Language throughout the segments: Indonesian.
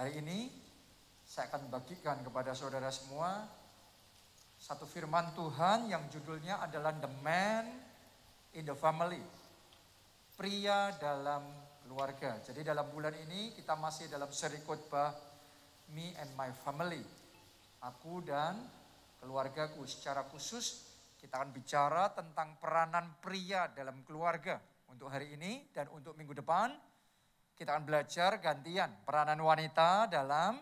Hari ini saya akan bagikan kepada saudara semua satu firman Tuhan yang judulnya adalah The Man in the Family. Pria dalam keluarga. Jadi dalam bulan ini kita masih dalam seri khotbah Me and My Family. Aku dan keluargaku. Secara khusus kita akan bicara tentang peranan pria dalam keluarga. Untuk hari ini dan untuk minggu depan kita akan belajar gantian peranan wanita dalam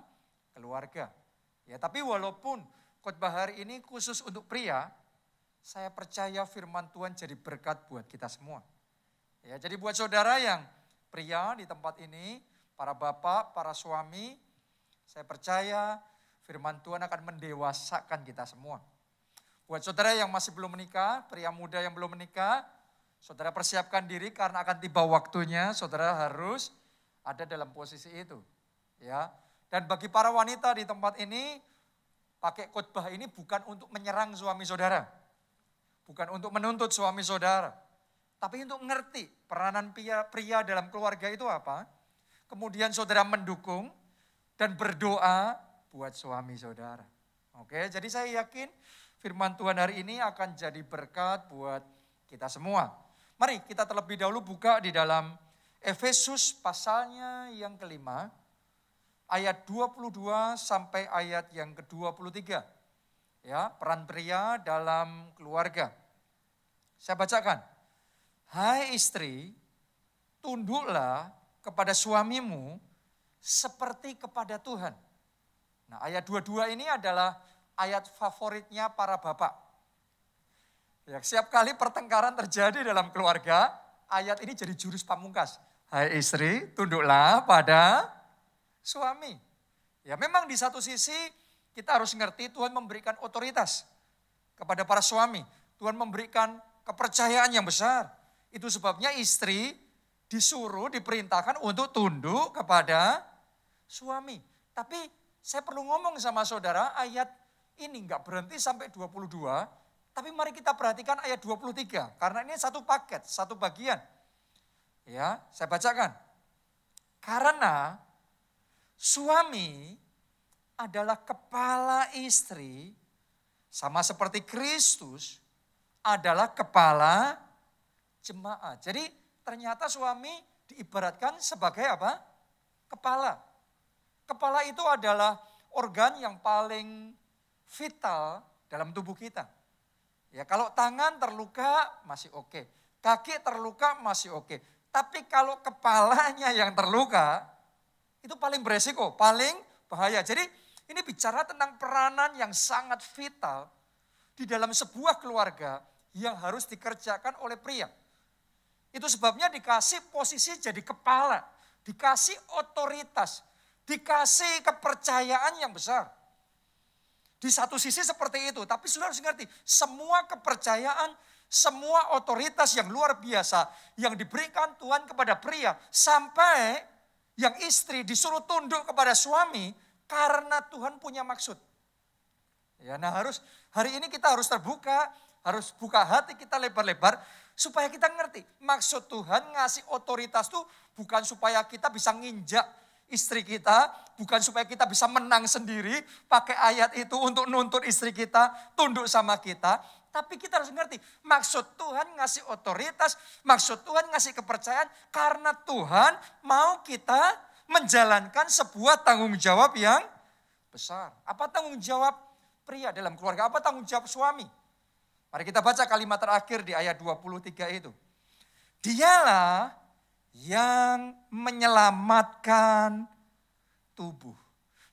keluarga. Ya, tapi walaupun khotbah hari ini khusus untuk pria, saya percaya firman Tuhan jadi berkat buat kita semua. Ya, jadi buat saudara yang pria di tempat ini, para bapak, para suami, saya percaya firman Tuhan akan mendewasakan kita semua. Buat saudara yang masih belum menikah, pria muda yang belum menikah, saudara persiapkan diri karena akan tiba waktunya, saudara harus ada dalam posisi itu. Ya. Dan bagi para wanita di tempat ini, pakai khotbah ini bukan untuk menyerang suami saudara. Bukan untuk menuntut suami saudara. Tapi untuk mengerti peranan pria dalam keluarga itu apa. Kemudian saudara mendukung dan berdoa buat suami saudara. Oke, jadi saya yakin firman Tuhan hari ini akan jadi berkat buat kita semua. Mari kita terlebih dahulu buka di dalam Efesus pasalnya yang kelima, ayat 22 sampai ayat yang ke-23. Ya, peran pria dalam keluarga. Saya bacakan. Hai istri, tunduklah kepada suamimu seperti kepada Tuhan. Nah, ayat 22 ini adalah ayat favoritnya para bapak. Ya, setiap kali pertengkaran terjadi dalam keluarga, ayat ini jadi jurus pamungkas. Hai istri, tunduklah pada suami. Ya, memang di satu sisi kita harus ngerti Tuhan memberikan otoritas kepada para suami. Tuhan memberikan kepercayaan yang besar. Itu sebabnya istri disuruh, diperintahkan untuk tunduk kepada suami. Tapi saya perlu ngomong sama saudara, ayat ini enggak berhenti sampai 22, tapi mari kita perhatikan ayat 23, karena ini satu paket, satu bagian. Ya, saya bacakan. Karena suami adalah kepala istri, sama seperti Kristus adalah kepala jemaat. Jadi ternyata suami diibaratkan sebagai apa? Kepala. Kepala itu adalah organ yang paling vital dalam tubuh kita. Ya, kalau tangan terluka masih oke, kaki terluka masih oke. Tapi kalau kepalanya yang terluka, itu paling beresiko, paling bahaya. Jadi ini bicara tentang peranan yang sangat vital di dalam sebuah keluarga yang harus dikerjakan oleh pria. Itu sebabnya dikasih posisi jadi kepala, dikasih otoritas, dikasih kepercayaan yang besar. Di satu sisi seperti itu, tapi sudah harus ngerti, semua kepercayaan, semua otoritas yang luar biasa yang diberikan Tuhan kepada pria, sampai yang istri disuruh tunduk kepada suami karena Tuhan punya maksud. Ya, nah hari ini kita harus terbuka, harus buka hati kita lebar-lebar supaya kita ngerti maksud Tuhan ngasih otoritas tuh bukan supaya kita bisa nginjak istri kita, bukan supaya kita bisa menang sendiri pakai ayat itu untuk nuntut istri kita tunduk sama kita. Tapi kita harus ngerti, maksud Tuhan ngasih otoritas, maksud Tuhan ngasih kepercayaan, karena Tuhan mau kita menjalankan sebuah tanggung jawab yang besar. Apa tanggung jawab pria dalam keluarga? Apa tanggung jawab suami? Mari kita baca kalimat terakhir di ayat 23 itu. Dialah yang menyelamatkan tubuh.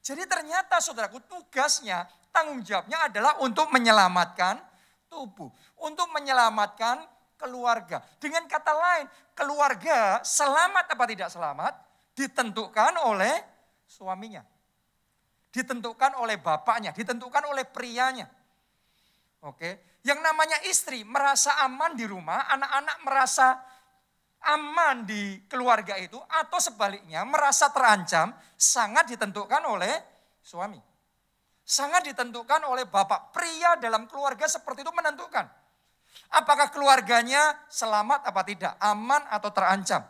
Jadi ternyata saudaraku tugasnya, tanggung jawabnya adalah untuk menyelamatkan tubuh, untuk menyelamatkan keluarga. Dengan kata lain, keluarga selamat apa tidak selamat ditentukan oleh suaminya. Ditentukan oleh bapaknya, ditentukan oleh prianya. Oke, yang namanya istri merasa aman di rumah, anak-anak merasa aman di keluarga itu, atau sebaliknya merasa terancam, sangat ditentukan oleh suami. Sangat ditentukan oleh bapak. Pria dalam keluarga seperti itu menentukan. Apakah keluarganya selamat apa tidak, aman atau terancam,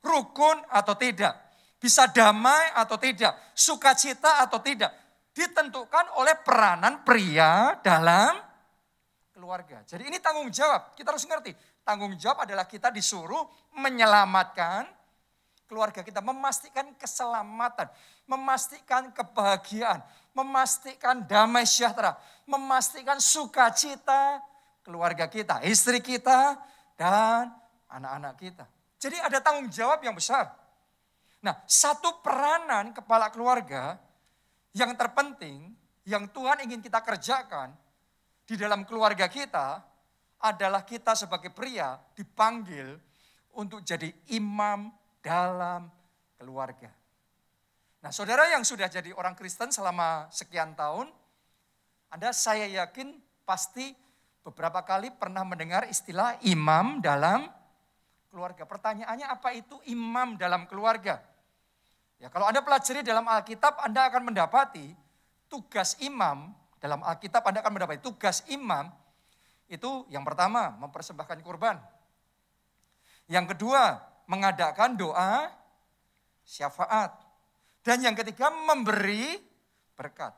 rukun atau tidak. bisa damai atau tidak, sukacita atau tidak, ditentukan oleh peranan pria dalam keluarga. Jadi ini tanggung jawab, kita harus ngerti. Tanggung jawab adalah kita disuruh menyelamatkan keluarga kita, memastikan keselamatan, memastikan kebahagiaan, memastikan damai sejahtera, memastikan sukacita keluarga kita, istri kita, dan anak-anak kita. Jadi ada tanggung jawab yang besar. Nah, satu peranan kepala keluarga yang terpenting, yang Tuhan ingin kita kerjakan di dalam keluarga kita adalah kita sebagai pria dipanggil untuk jadi imam dalam keluarga. Nah, saudara yang sudah jadi orang Kristen selama sekian tahun, saya yakin pasti beberapa kali pernah mendengar istilah imam dalam keluarga. Pertanyaannya, apa itu imam dalam keluarga? Ya, kalau Anda pelajari dalam Alkitab, Anda akan mendapati tugas imam dalam Alkitab, Anda akan mendapati tugas imam itu yang pertama mempersembahkan kurban. Yang kedua mengadakan doa syafaat. Dan yang ketiga memberi berkat.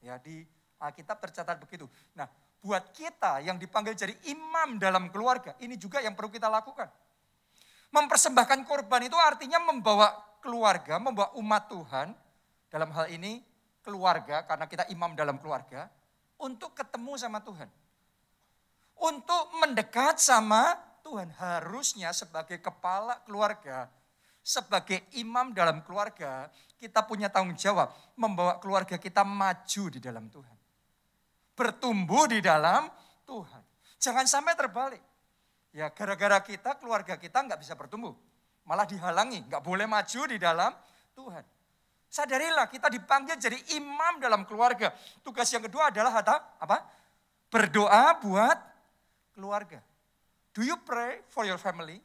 Ya, di Alkitab tercatat begitu. Nah, buat kita yang dipanggil jadi imam dalam keluarga, ini juga yang perlu kita lakukan. Mempersembahkan kurban itu artinya membawa keluarga, membawa umat Tuhan, dalam hal ini keluarga, karena kita imam dalam keluarga, untuk ketemu sama Tuhan. Untuk mendekat sama Tuhan. Harusnya sebagai kepala keluarga, sebagai imam dalam keluarga, kita punya tanggung jawab membawa keluarga kita maju di dalam Tuhan. Bertumbuh di dalam Tuhan. Jangan sampai terbalik. Ya, gara-gara kita, keluarga kita nggak bisa bertumbuh. Malah dihalangi, nggak boleh maju di dalam Tuhan. Sadarilah kita dipanggil jadi imam dalam keluarga. Tugas yang kedua adalah apa? Berdoa buat keluarga. Do you pray for your family?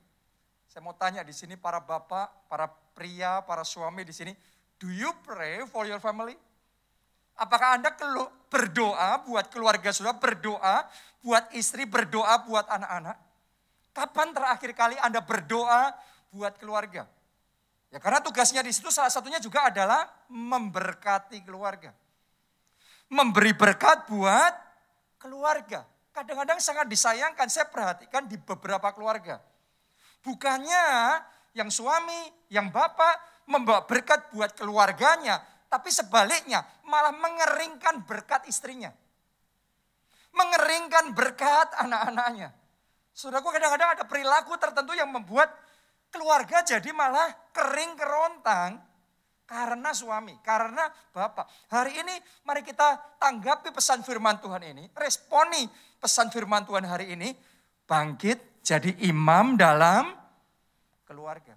Saya mau tanya di sini para bapak, para pria, para suami di sini. Do you pray for your family? Apakah Anda berdoa buat keluarga saudara, berdoa buat istri, berdoa buat anak-anak? Kapan terakhir kali Anda berdoa buat keluarga? Ya, karena tugasnya di situ salah satunya juga adalah memberkati keluarga. Memberi berkat buat keluarga. Kadang-kadang sangat disayangkan, saya perhatikan di beberapa keluarga. Bukannya yang suami, yang bapak membawa berkat buat keluarganya, tapi sebaliknya malah mengeringkan berkat istrinya. Mengeringkan berkat anak-anaknya. Saudaraku, kadang-kadang ada perilaku tertentu yang membuat keluarga jadi malah kering kerontang karena suami, karena bapak. Hari ini mari kita tanggapi pesan firman Tuhan ini, responi pesan firman Tuhan hari ini, bangkit jadi imam dalam keluarga.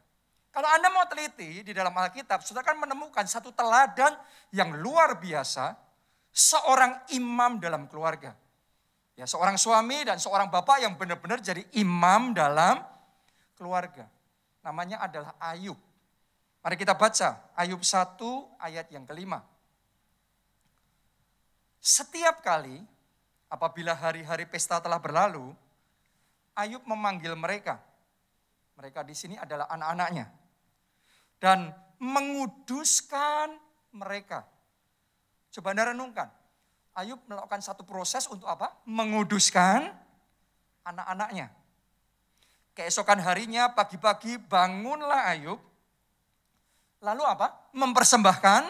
Kalau Anda mau teliti di dalam Alkitab, saudara akan menemukan satu teladan yang luar biasa, seorang imam dalam keluarga. Ya, seorang suami dan seorang bapak yang benar-benar jadi imam dalam keluarga. Namanya adalah Ayub. Mari kita baca Ayub 1 ayat yang kelima. Setiap kali apabila hari-hari pesta telah berlalu, Ayub memanggil mereka. Mereka di sini adalah anak-anaknya. Dan menguduskan mereka. Coba Anda renungkan. Ayub melakukan satu proses untuk apa? Menguduskan anak-anaknya. Keesokan harinya pagi-pagi bangunlah Ayub. Lalu apa? Mempersembahkan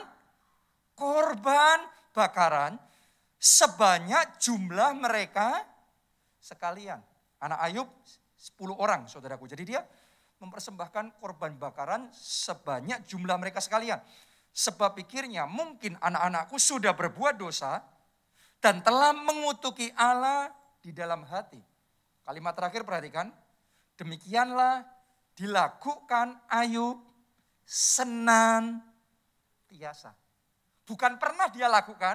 korban bakaran sebanyak jumlah mereka sekalian. Anak Ayub 10 orang saudaraku. Jadi dia mempersembahkan korban bakaran sebanyak jumlah mereka sekalian. Sebab pikirnya mungkin anak-anakku sudah berbuat dosa dan telah mengutuki Allah di dalam hati. Kalimat terakhir perhatikan. Demikianlah dilakukan Ayub senantiasa. Bukan pernah dia lakukan,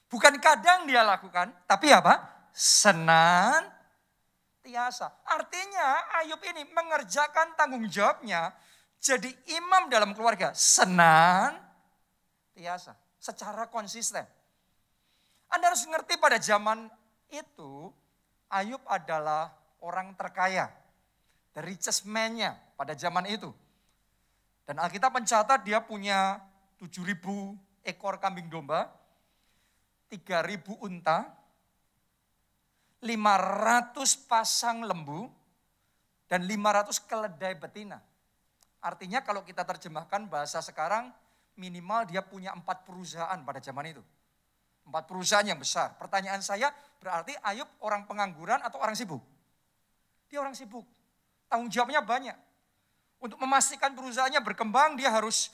bukan kadang dia lakukan, tapi apa? Senantiasa. Artinya Ayub ini mengerjakan tanggung jawabnya jadi imam dalam keluarga senantiasa, secara konsisten. Anda harus mengerti pada zaman itu Ayub adalah orang terkaya, the richest man-nya pada zaman itu. Dan Alkitab mencatat dia punya 7.000 ekor kambing domba, 3.000 unta, 500 pasang lembu, dan 500 keledai betina. Artinya kalau kita terjemahkan bahasa sekarang, minimal dia punya 4 perusahaan pada zaman itu. 4 perusahaan yang besar. Pertanyaan saya, berarti Ayub orang pengangguran atau orang sibuk? Dia orang sibuk. Tanggung jawabnya banyak. Untuk memastikan perusahaannya berkembang, dia harus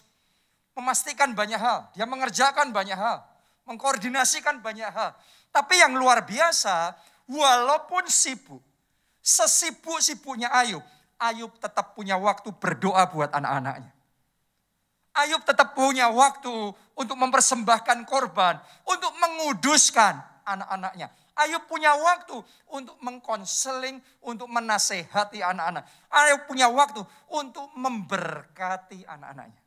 memastikan banyak hal. Dia mengerjakan banyak hal. Mengkoordinasikan banyak hal. Tapi yang luar biasa, walaupun sibuk, sesibuk-sibuknya Ayub, Ayub tetap punya waktu berdoa buat anak-anaknya. Ayub tetap punya waktu untuk mempersembahkan korban, untuk menguduskan anak-anaknya. Ayub punya waktu untuk mengkonseling, untuk menasehati anak-anak. Ayub punya waktu untuk memberkati anak-anaknya.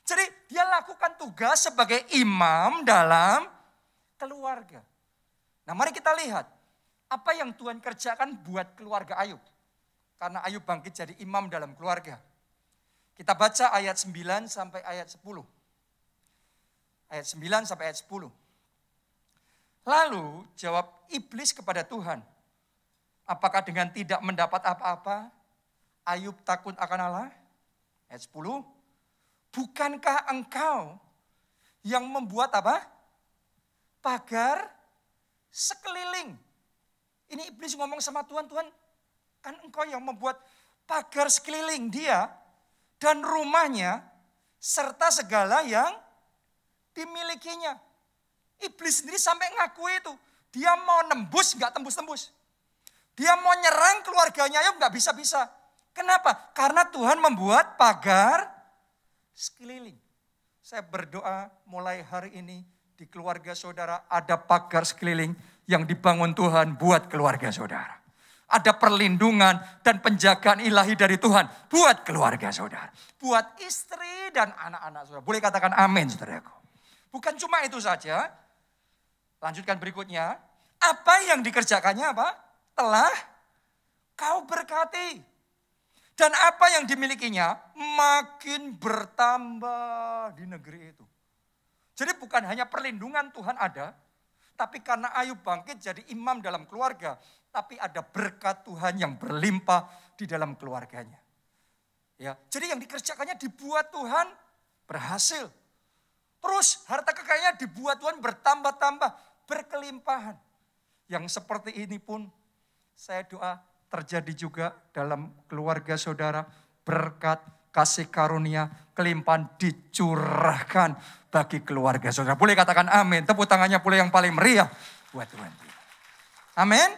Jadi dia lakukan tugas sebagai imam dalam keluarga. Nah, mari kita lihat apa yang Tuhan kerjakan buat keluarga Ayub. Karena Ayub bangkit jadi imam dalam keluarga. Kita baca ayat 9 sampai ayat 10. Ayat 9 sampai ayat 10. Lalu jawab iblis kepada Tuhan, apakah dengan tidak mendapat apa-apa, Ayub takut akan Allah? Ayat 10. Bukankah engkau yang membuat apa? Pagar sekeliling. Ini iblis ngomong sama Tuhan, Tuhan kan engkau yang membuat pagar sekeliling dia dan rumahnya serta segala yang dimilikinya. Iblis sendiri sampai ngaku itu. Dia mau nembus, nggak tembus-tembus. Dia mau nyerang keluarganya Ayub, nggak bisa-bisa. Kenapa? Karena Tuhan membuat pagar sekeliling. Saya berdoa mulai hari ini di keluarga saudara ada pagar sekeliling yang dibangun Tuhan buat keluarga saudara. Ada perlindungan dan penjagaan ilahi dari Tuhan buat keluarga saudara. Buat istri dan anak-anak saudara. Boleh katakan amin saudaraku. Bukan cuma itu saja. Lanjutkan berikutnya. Apa yang dikerjakannya apa? Telah kau berkati. Dan apa yang dimilikinya makin bertambah di negeri itu. Jadi bukan hanya perlindungan Tuhan ada. Tapi karena Ayub bangkit jadi imam dalam keluarga. Tapi ada berkat Tuhan yang berlimpah di dalam keluarganya. Ya, jadi yang dikerjakannya dibuat Tuhan berhasil. Terus harta kekayaannya dibuat Tuhan bertambah-tambah, berkelimpahan. Yang seperti ini pun saya doa terjadi juga dalam keluarga saudara. Berkat, kasih karunia, kelimpahan dicurahkan bagi keluarga saudara. Boleh katakan amin. Tepuk tangannya boleh yang paling meriah buat Tuhan. Amin.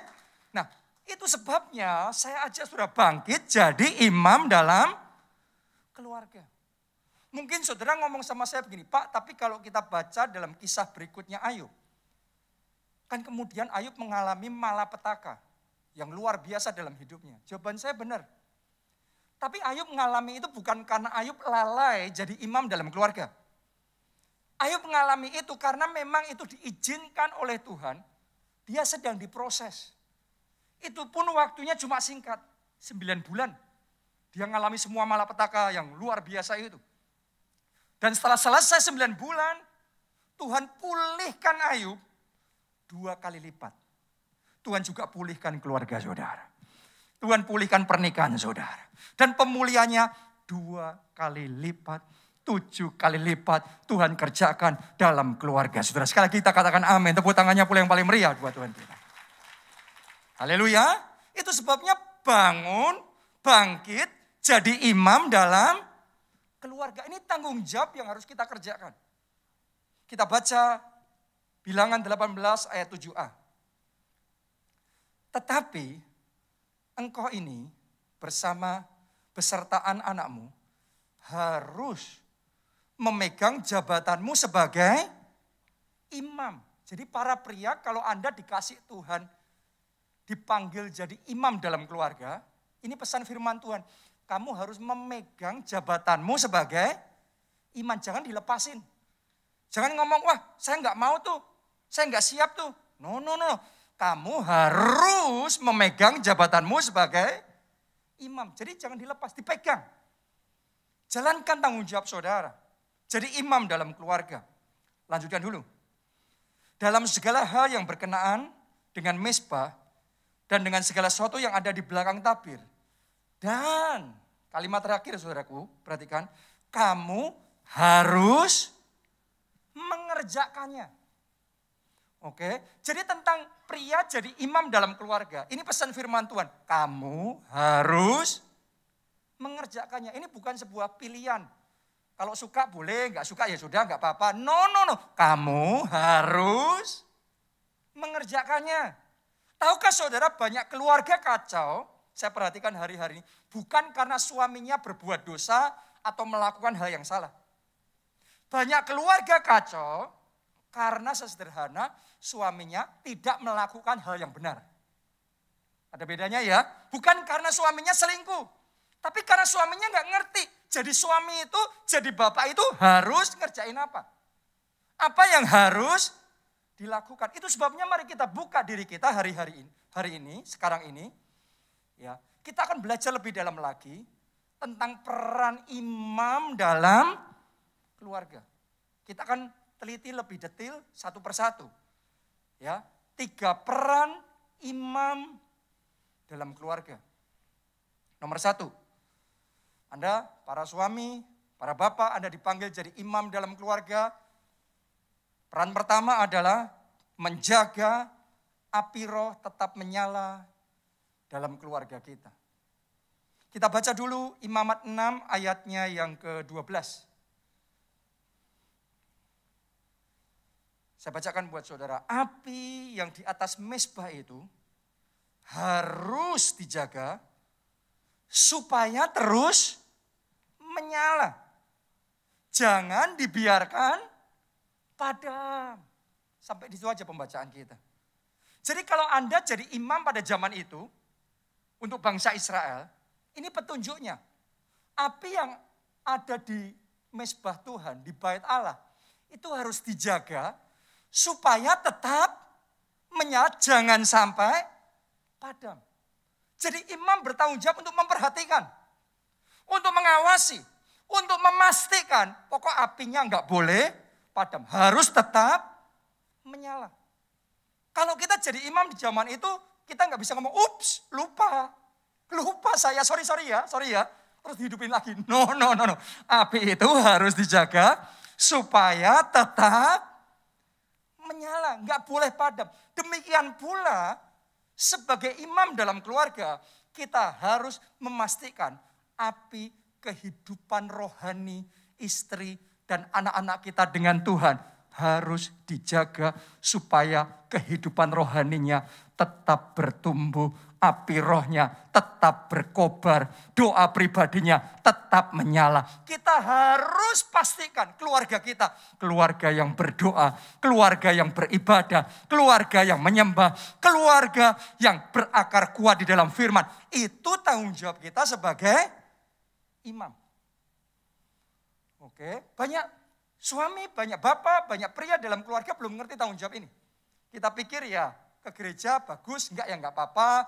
Nah, itu sebabnya saya aja sudah bangkit jadi imam dalam keluarga. Mungkin saudara ngomong sama saya begini, Pak, tapi kalau kita baca dalam kisah berikutnya Ayub. Kan kemudian Ayub mengalami malapetaka yang luar biasa dalam hidupnya. Jawaban saya benar. Tapi Ayub mengalami itu bukan karena Ayub lalai jadi imam dalam keluarga. Ayub mengalami itu karena memang itu diizinkan oleh Tuhan. Dia sedang diproses. Itu pun waktunya cuma singkat, 9 bulan. Dia mengalami semua malapetaka yang luar biasa itu. Dan setelah selesai 9 bulan, Tuhan pulihkan Ayub 2 kali lipat. Tuhan juga pulihkan keluarga saudara. Tuhan pulihkan pernikahan saudara. Dan pemulihannya 2 kali lipat, 7 kali lipat Tuhan kerjakan dalam keluarga saudara. Sekali lagi kita katakan amin. Tepuk tangannya pula yang paling meriah buat Tuhan kita. Haleluya. Itu sebabnya bangun, bangkit, jadi imam dalam keluarga. Ini tanggung jawab yang harus kita kerjakan. Kita baca Bilangan 18 ayat 7a. Tetapi engkau ini bersama besertaan anakmu harus memegang jabatanmu sebagai imam. Jadi para pria kalau Anda dikasih Tuhan dipanggil jadi imam dalam keluarga, ini pesan firman Tuhan. Kamu harus memegang jabatanmu sebagai imam. Jangan dilepasin. Jangan ngomong, wah saya nggak mau tuh, saya nggak siap tuh. No. Kamu harus memegang jabatanmu sebagai imam. Jadi jangan dilepas, dipegang. Jalankan tanggung jawab saudara. Jadi imam dalam keluarga. Lanjutkan dulu. Dalam segala hal yang berkenaan dengan mezbah dan dengan segala sesuatu yang ada di belakang tabir. Dan kalimat terakhir saudaraku, perhatikan. Kamu harus mengerjakannya. Oke, jadi tentang pria jadi imam dalam keluarga. Ini pesan firman Tuhan. Kamu harus mengerjakannya. Ini bukan sebuah pilihan. Kalau suka boleh, nggak suka ya sudah, nggak apa-apa. No. Kamu harus mengerjakannya. Tahukah saudara banyak keluarga kacau, saya perhatikan hari-hari ini, bukan karena suaminya berbuat dosa atau melakukan hal yang salah. Banyak keluarga kacau karena sesederhana suaminya tidak melakukan hal yang benar. Ada bedanya ya, bukan karena suaminya selingkuh. Tapi karena suaminya nggak ngerti. Jadi suami itu, jadi bapak itu harus ngerjain apa? Apa yang harus dilakukan? Itu sebabnya mari kita buka diri kita hari ini, sekarang ini. Ya, kita akan belajar lebih dalam lagi tentang peran imam dalam keluarga. Kita akan teliti lebih detail satu persatu. Ya, 3 peran imam dalam keluarga. Nomor 1, Anda para suami, para bapak, Anda dipanggil jadi imam dalam keluarga. Peran pertama adalah menjaga api roh tetap menyala dalam keluarga kita. Kita baca dulu Imamat 6 ayatnya yang ke-12. Saya bacakan buat saudara. Api yang di atas mezbah itu harus dijaga supaya terus menyala. Jangan dibiarkan padam. Sampai di situ aja pembacaan kita. Jadi kalau Anda jadi imam pada zaman itu, untuk bangsa Israel, ini petunjuknya. Api yang ada di mezbah Tuhan, di bait Allah, itu harus dijaga supaya tetap menyala, jangan sampai padam. Jadi imam bertanggung jawab untuk memperhatikan, untuk mengawasi, untuk memastikan pokok apinya enggak boleh padam, harus tetap menyala. Kalau kita jadi imam di zaman itu, kita enggak bisa ngomong, ups, lupa saya, sorry ya, terus dihidupin lagi. No. Api itu harus dijaga supaya tetap menyala, enggak boleh padam. Demikian pula sebagai imam dalam keluarga, kita harus memastikan api kehidupan rohani istri dan anak-anak kita dengan Tuhan harus dijaga supaya kehidupan rohaninya tetap bertumbuh, api rohnya tetap berkobar, doa pribadinya tetap menyala. Kita harus pastikan keluarga kita, keluarga yang berdoa, keluarga yang beribadah, keluarga yang menyembah, keluarga yang berakar kuat di dalam firman. Itu tanggung jawab kita sebagai imam. Oke, banyak suami, banyak bapak, banyak pria dalam keluarga belum mengerti tanggung jawab ini. Kita pikir ya ke gereja bagus, enggak ya enggak apa-apa.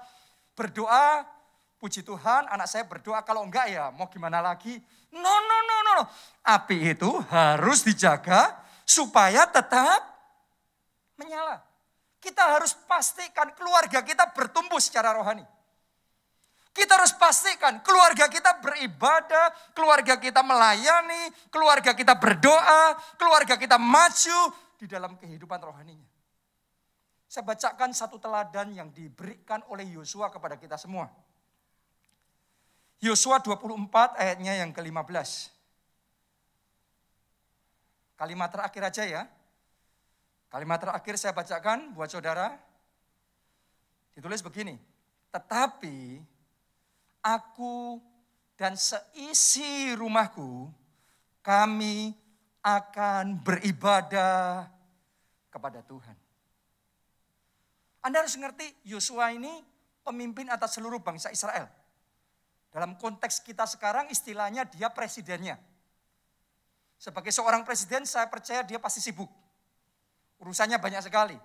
Berdoa, puji Tuhan, anak saya berdoa, kalau enggak ya mau gimana lagi. No. Api itu harus dijaga supaya tetap menyala. Kita harus pastikan keluarga kita bertumbuh secara rohani. Kita harus pastikan keluarga kita beribadah, keluarga kita melayani, keluarga kita berdoa, keluarga kita maju di dalam kehidupan rohaninya. Saya bacakan satu teladan yang diberikan oleh Yosua kepada kita semua. Yosua 24 ayatnya yang ke-15. Kalimat terakhir aja ya. Kalimat terakhir saya bacakan buat saudara. Ditulis begini. Tetapi aku dan seisi rumahku, kami akan beribadah kepada Tuhan. Anda harus ngerti, Yosua ini pemimpin atas seluruh bangsa Israel. Dalam konteks kita sekarang istilahnya dia presidennya. Sebagai seorang presiden saya percaya dia pasti sibuk. Urusannya banyak sekali.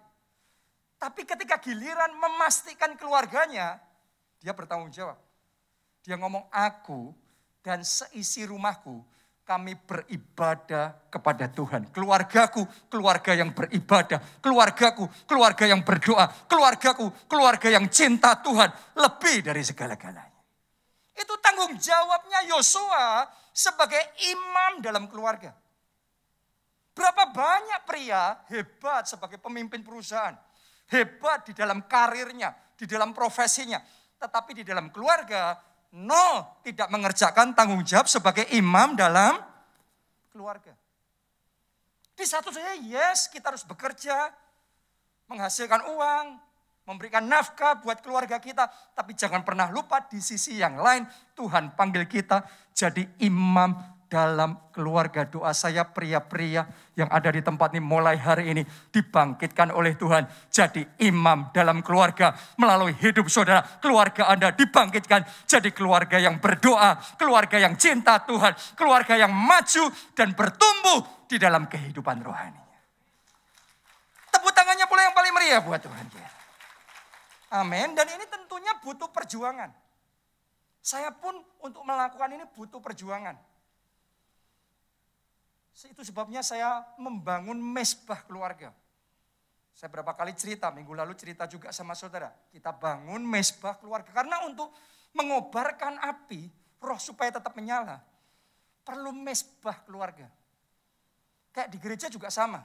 Tapi ketika giliran memastikan keluarganya, dia bertanggung jawab. Dia ngomong, aku dan seisi rumahku, kami beribadah kepada Tuhan. Keluargaku, keluarga yang beribadah. Keluargaku, keluarga yang berdoa. Keluargaku, keluarga yang cinta Tuhan. Lebih dari segala-galanya. Itu tanggung jawabnya Yosua sebagai imam dalam keluarga. Berapa banyak pria hebat sebagai pemimpin perusahaan. Hebat di dalam karirnya, di dalam profesinya. Tetapi di dalam keluarga, tidak mengerjakan tanggung jawab sebagai imam dalam keluarga. Di satu sisi, yes, kita harus bekerja, menghasilkan uang, memberikan nafkah buat keluarga kita. Tapi jangan pernah lupa di sisi yang lain, Tuhan panggil kita jadi imam dalam keluarga. Doa saya pria-pria yang ada di tempat ini mulai hari ini dibangkitkan oleh Tuhan. Jadi imam dalam keluarga melalui hidup saudara. Keluarga Anda dibangkitkan jadi keluarga yang berdoa. Keluarga yang cinta Tuhan. Keluarga yang maju dan bertumbuh di dalam kehidupan rohaninya. Tepuk tangannya pula yang paling meriah buat Tuhan. Amin. Dan ini tentunya butuh perjuangan. Saya pun untuk melakukan ini butuh perjuangan. Itu sebabnya saya membangun mesbah keluarga. Saya berapa kali cerita, minggu lalu cerita juga sama saudara. Kita bangun mesbah keluarga. Karena untuk mengobarkan api, roh supaya tetap menyala, perlu mesbah keluarga. Kayak di gereja juga sama.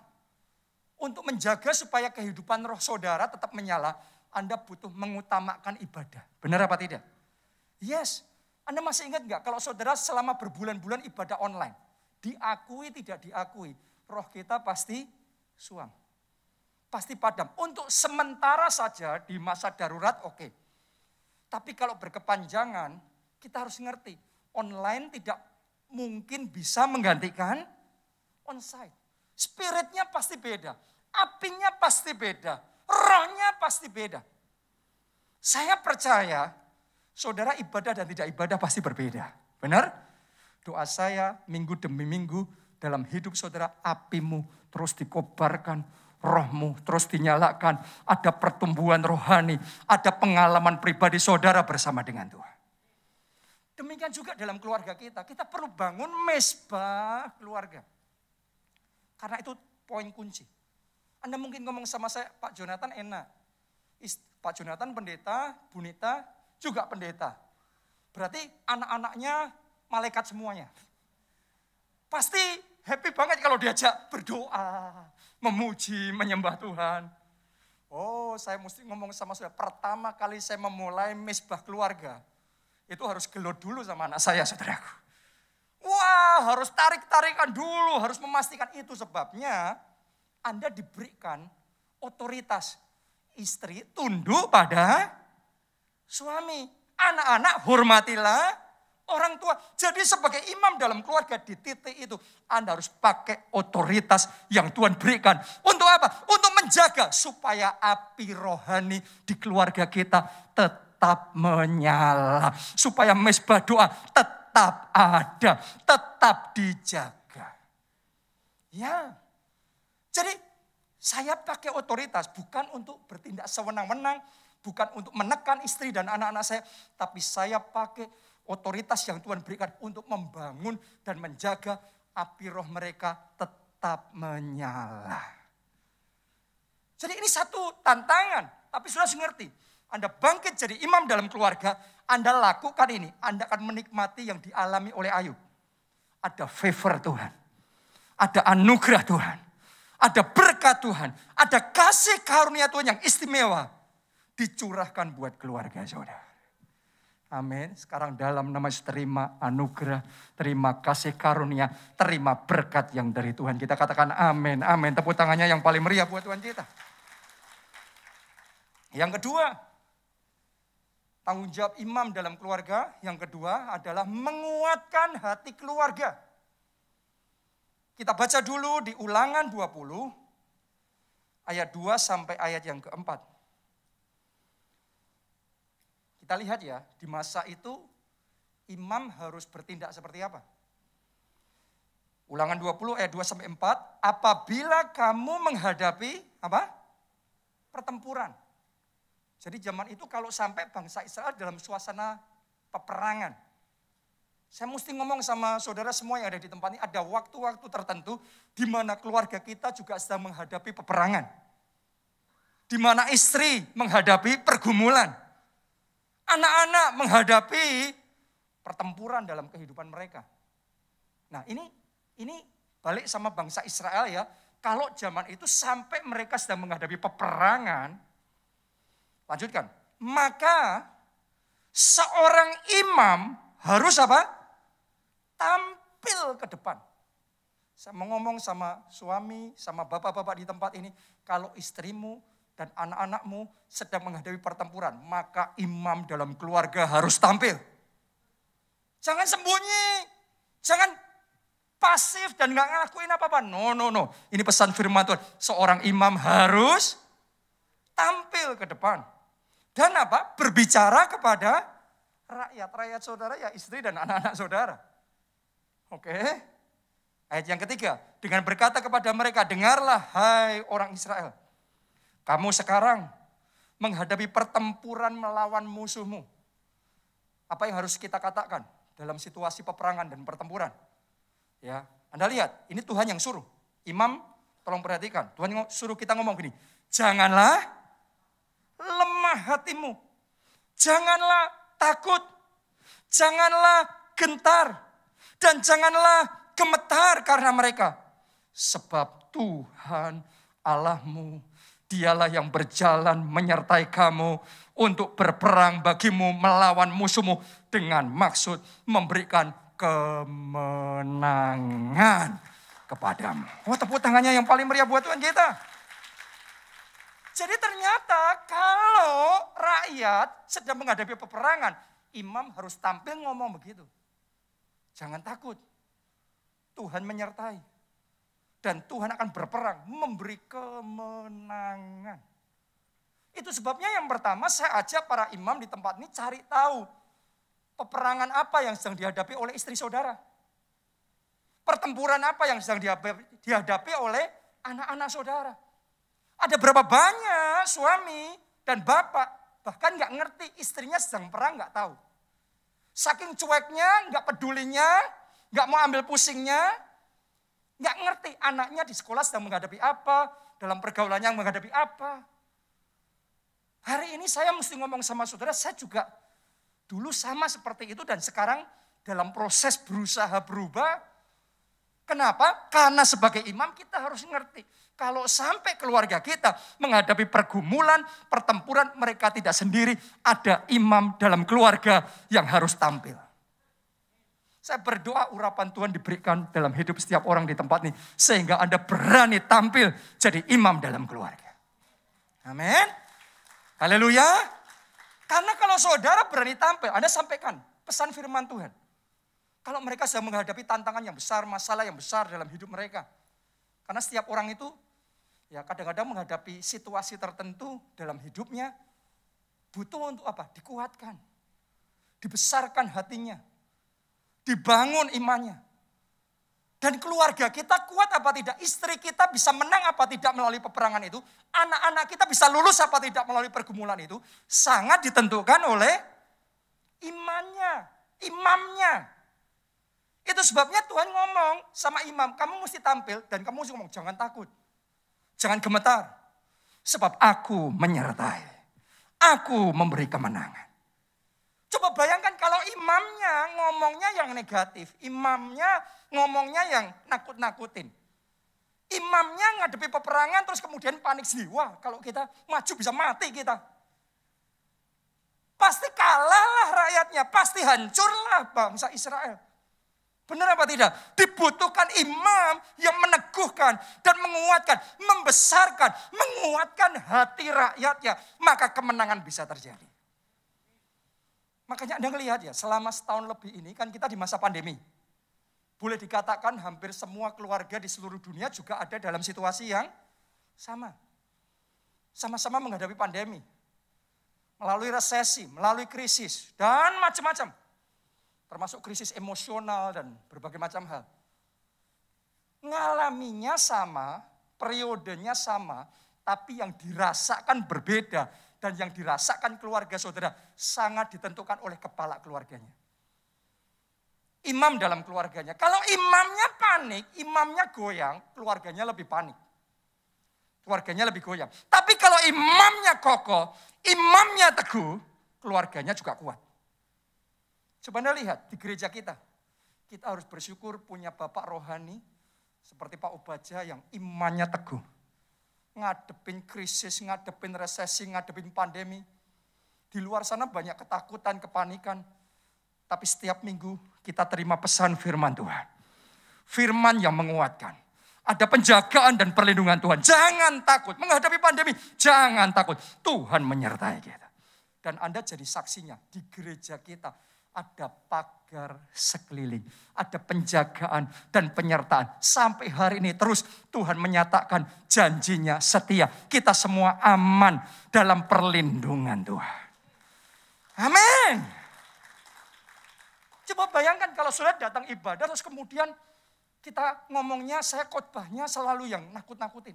Untuk menjaga supaya kehidupan roh saudara tetap menyala, Anda butuh mengutamakan ibadah. Benar apa tidak? Yes. Anda masih ingat enggak kalau saudara selama berbulan-bulan ibadah online? Diakui tidak diakui, roh kita pasti suam. Pasti padam. Untuk sementara saja di masa darurat oke. Tapi kalau berkepanjangan, kita harus ngerti. Online tidak mungkin bisa menggantikan onsite. Spiritnya pasti beda. Apinya pasti beda. Rohnya pasti beda. Saya percaya saudara ibadah dan tidak ibadah pasti berbeda. Benar? Doa saya minggu demi minggu dalam hidup saudara, apimu terus dikobarkan, rohmu terus dinyalakan, ada pertumbuhan rohani, ada pengalaman pribadi saudara bersama dengan Tuhan. Demikian juga dalam keluarga kita perlu bangun mesbah keluarga. Karena itu poin kunci. Anda mungkin ngomong sama saya, Pak Jonathan enak. Pak Jonathan pendeta, Bu Nita juga pendeta. Berarti anak-anaknya malaikat semuanya. Pasti happy banget kalau diajak berdoa, memuji, menyembah Tuhan. Oh, saya mesti ngomong sama saudara. Pertama kali saya memulai mesbah keluarga, itu harus gelut dulu sama anak saya, saudaraku. Wah, harus tarik-tarikan dulu, harus memastikan itu sebabnya Anda diberikan otoritas. Istri tunduk pada suami. Anak-anak hormatilah orang tua. Jadi sebagai imam dalam keluarga di titik itu, Anda harus pakai otoritas yang Tuhan berikan. Untuk apa? Untuk menjaga supaya api rohani di keluarga kita tetap menyala. Supaya mesbah doa tetap ada, tetap dijaga. Ya, jadi saya pakai otoritas bukan untuk bertindak sewenang-wenang, bukan untuk menekan istri dan anak-anak saya, tapi saya pakai otoritas yang Tuhan berikan untuk membangun dan menjaga api roh mereka tetap menyala. Jadi ini satu tantangan, tapi sudah ngerti. Anda bangkit jadi imam dalam keluarga, Anda lakukan ini, Anda akan menikmati yang dialami oleh Ayub. Ada favor Tuhan, ada anugerah Tuhan, ada berkat Tuhan, ada kasih karunia Tuhan yang istimewa dicurahkan buat keluarga saudara. Amin. Sekarang dalam nama Yesus terima anugerah, terima kasih karunia, terima berkat yang dari Tuhan. Kita katakan amin, amin. Tepuk tangannya yang paling meriah buat Tuhan kita. Yang kedua, tanggung jawab imam dalam keluarga. Yang kedua adalah menguatkan hati keluarga. Kita baca dulu di Ulangan 20, ayat 2 sampai ayat yang keempat. Kita lihat ya, di masa itu imam harus bertindak seperti apa? Ulangan 20 ayat 2 sampai 4, apabila kamu menghadapi apa? Pertempuran. Jadi zaman itu kalau sampai bangsa Israel dalam suasana peperangan. Saya mesti ngomong sama saudara semua yang ada di tempat ini, ada waktu-waktu tertentu di mana keluarga kita juga sedang menghadapi peperangan. Di mana istri menghadapi pergumulan. Anak-anak menghadapi pertempuran dalam kehidupan mereka. Nah ini balik sama bangsa Israel ya. Kalau zaman itu sampai mereka sedang menghadapi peperangan. Lanjutkan. Maka seorang imam harus apa? Tampil ke depan. Saya mau ngomong sama suami, sama bapak-bapak di tempat ini. Kalau istrimu dan anak-anakmu sedang menghadapi pertempuran, maka imam dalam keluarga harus tampil. Jangan sembunyi. Jangan pasif dan gak ngelakuin apa-apa. No. Ini pesan firman Tuhan. Seorang imam harus tampil ke depan. Dan apa? Berbicara kepada rakyat. Rakyat saudara ya istri dan anak-anak saudara. Oke. Ayat yang ketiga. Dengan berkata kepada mereka, dengarlah hai orang Israel. Kamu sekarang menghadapi pertempuran melawan musuhmu. Apa yang harus kita katakan dalam situasi peperangan dan pertempuran? Ya, Anda lihat, ini Tuhan yang suruh. Imam, tolong perhatikan. Tuhan suruh kita ngomong gini. Janganlah lemah hatimu. Janganlah takut. Janganlah gentar. Dan janganlah gemetar karena mereka. Sebab Tuhan Allahmu, dialah yang berjalan menyertai kamu untuk berperang bagimu melawan musuhmu dengan maksud memberikan kemenangan kepadamu. Oh, tepuk tangannya yang paling meriah buat Tuhan kita. Jadi ternyata kalau rakyat sedang menghadapi peperangan, imam harus tampil ngomong begitu. Jangan takut. Tuhan menyertai. Dan Tuhan akan berperang, memberi kemenangan. Itu sebabnya yang pertama saya ajak para imam di tempat ini cari tahu. Peperangan apa yang sedang dihadapi oleh istri saudara. Pertempuran apa yang sedang dihadapi oleh anak-anak saudara. Ada berapa banyak suami dan bapak bahkan gak ngerti istrinya sedang perang gak tahu. Saking cueknya, gak pedulinya, gak mau ambil pusingnya, gak ngerti anaknya di sekolah sedang menghadapi apa, dalam pergaulannya menghadapi apa. Hari ini saya mesti ngomong sama saudara, saya juga dulu sama seperti itu dan sekarang dalam proses berusaha berubah. Kenapa? Karena sebagai imam kita harus ngerti. Kalau sampai keluarga kita menghadapi pergumulan, pertempuran, mereka tidak sendiri. Ada imam dalam keluarga yang harus tampil. Saya berdoa urapan Tuhan diberikan dalam hidup setiap orang di tempat ini. Sehingga Anda berani tampil jadi imam dalam keluarga. Amin. Haleluya. Karena kalau saudara berani tampil, Anda sampaikan pesan firman Tuhan. Kalau mereka sedang menghadapi tantangan yang besar, masalah yang besar dalam hidup mereka. Karena setiap orang itu ya kadang-kadang menghadapi situasi tertentu dalam hidupnya. Butuh untuk apa? Dikuatkan. Dibesarkan hatinya. Dibangun imannya. Dan keluarga kita kuat apa tidak? Istri kita bisa menang apa tidak melalui peperangan itu? Anak-anak kita bisa lulus apa tidak melalui pergumulan itu? Sangat ditentukan oleh imannya, imamnya. Itu sebabnya Tuhan ngomong sama imam, kamu mesti tampil dan kamu mesti ngomong, jangan takut. Jangan gemetar. Sebab aku menyertai. Aku memberi kemenangan. Coba bayangkan kalau imamnya ngomongnya yang negatif. Imamnya ngomongnya yang nakut-nakutin. Imamnya ngadepi peperangan terus kemudian panik sendiri. Wah, kalau kita maju bisa mati kita. Pasti kalahlah rakyatnya. Pasti hancurlah bangsa Israel. Benar apa tidak? Dibutuhkan imam yang meneguhkan dan menguatkan, membesarkan, menguatkan hati rakyatnya. Maka kemenangan bisa terjadi. Makanya Anda melihat ya, selama setahun lebih ini kan kita di masa pandemi. Boleh dikatakan hampir semua keluarga di seluruh dunia juga ada dalam situasi yang sama. Sama-sama menghadapi pandemi. Melalui resesi, melalui krisis, dan macam-macam. Termasuk krisis emosional dan berbagai macam hal. Ngalaminya sama, periodenya sama, tapi yang dirasakan berbeda. Dan yang dirasakan keluarga saudara sangat ditentukan oleh kepala keluarganya. Imam dalam keluarganya. Kalau imamnya panik, imamnya goyang, keluarganya lebih panik. Keluarganya lebih goyang. Tapi kalau imamnya kokoh, imamnya teguh, keluarganya juga kuat. Coba Anda lihat di gereja kita. Kita harus bersyukur punya bapak rohani seperti Pak Obaja yang imannya teguh. Ngadepin krisis, ngadepin resesi, ngadepin pandemi. Di luar sana banyak ketakutan, kepanikan. Tapi setiap minggu kita terima pesan firman Tuhan. Firman yang menguatkan. Ada penjagaan dan perlindungan Tuhan. Jangan takut menghadapi pandemi. Jangan takut. Tuhan menyertai kita. Dan Anda jadi saksinya di gereja kita. Ada pagar sekeliling, ada penjagaan dan penyertaan. Sampai hari ini terus Tuhan menyatakan janjinya setia. Kita semua aman dalam perlindungan Tuhan. Amin. Coba bayangkan kalau sudah datang ibadah terus kemudian kita ngomongnya, saya khotbahnya selalu yang nakut-nakutin.